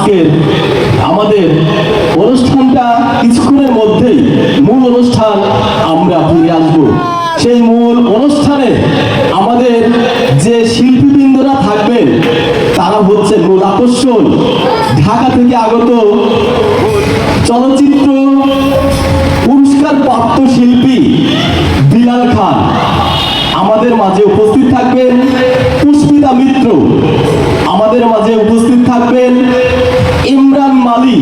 আজকের আমাদের অনুষ্ঠানটা কিছুক্ষণের মধ্যেই মূল অনুষ্ঠান আমরা ফিরে আসবো। সেই মূল অনুষ্ঠানে আমাদের যে শিল্পীবৃন্দরা থাকবেন তারা হচ্ছে মূল আকর্ষণ। ঢাকা থেকে আগত চলচ্চিত্র পুরস্কার প্রাপ্ত শিল্পী বিলাল খান আমাদের মাঝে উপস্থিত থাকবেন। পুষ্পিতা মিত্র আমাদের মাঝে উপস্থিত থাকবেন। ইমরান মালি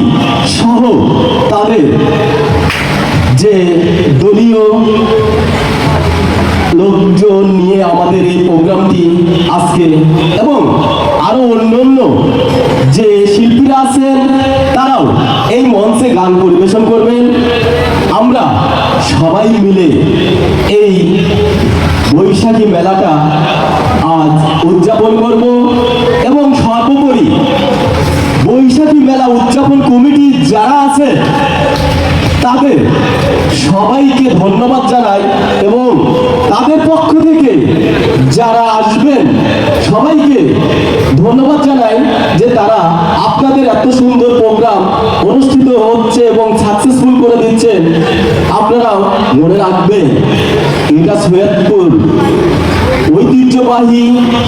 সহ তাদের যে দলীয় লোকজন নিয়ে আমাদের এই প্রোগ্রামটি আজকে, এবং আরো অন্যান্য যে শিল্পীরা আছেন তারাও এই মঞ্চে গান পরিবেশন করবেন। আমরা সবাই মিলে এই বৈশাখী মেলাটা আজ উদযাপন করব এবং সর্বোপরি বৈশাখী মেলা উদযাপন কমিটি যারা আছে তাদের সবাইকে ধন্যবাদ জানাই এবং তাদের পক্ষ থেকে যারা আসবেন সবাইকে ধন্যবাদ জানাই যে তারা আপনাদের এত সুন্দর প্রোগ্রাম অনুষ্ঠিত হচ্ছে এবং সাকসেসফুল করে দিচ্ছেন। আপনারাও মনে রাখবেন এটা সৈয়দপুর ঐতিহ্যবাহী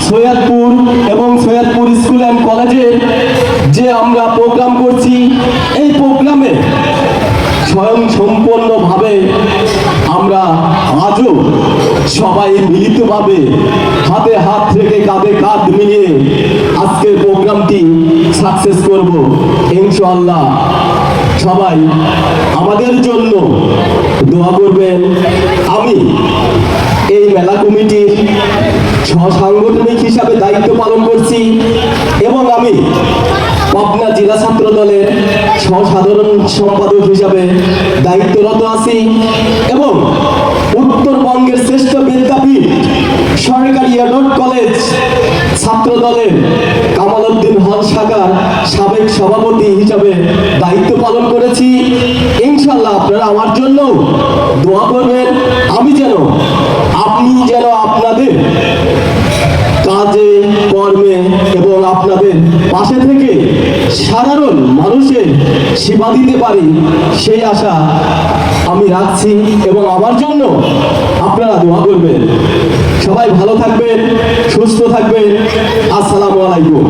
সৈয়দপুর এবং সৈয়দপুর স্কুল অ্যান্ড কলেজে যে আমরা প্রোগ্রাম করছি, এই প্রোগ্রামে স্বয়ং সম্পূর্ণভাবে আমরা আজও সবাই মিলিতভাবে হাতে হাত রেখে কাঁধে কাঁধ মিলিয়ে আজকের প্রোগ্রামটি সাকসেস করব ইনশাআল্লাহ। সবাই আমাদের জন্য দোয়া করবেন। আমি এই মেলা কমিটির সাংগঠনিক হিসাবে দায়িত্ব পালন করছি এবং আমি পাবনা জেলা ছাত্র দলের সাধারণ সম্পাদক হিসাবে দায়িত্বরত আছি এবং উত্তরবঙ্গের শ্রেষ্ঠ বিদ্যাপীঠ সরকারি এডড কলেজ ছাত্র দলের কামাল উদ্দিন হল শাখার সাবেক সভাপতি হিসাবে দায়িত্ব পালন করেছি। ইনশাআল্লাহ আপনারা আমার জন্য দোয়া করবেন। আপনি যেন আপনাদের কাজে কর্মে এবং আপনাদের পাশে থেকে সাধারণ মানুষের সেবা দিতে পারি সেই আশা আমি রাখছি এবং আমার জন্য আপনারা দোয়া করবেন। সবাই ভালো থাকবেন, সুস্থ থাকবেন। আসসালামু আলাইকুম।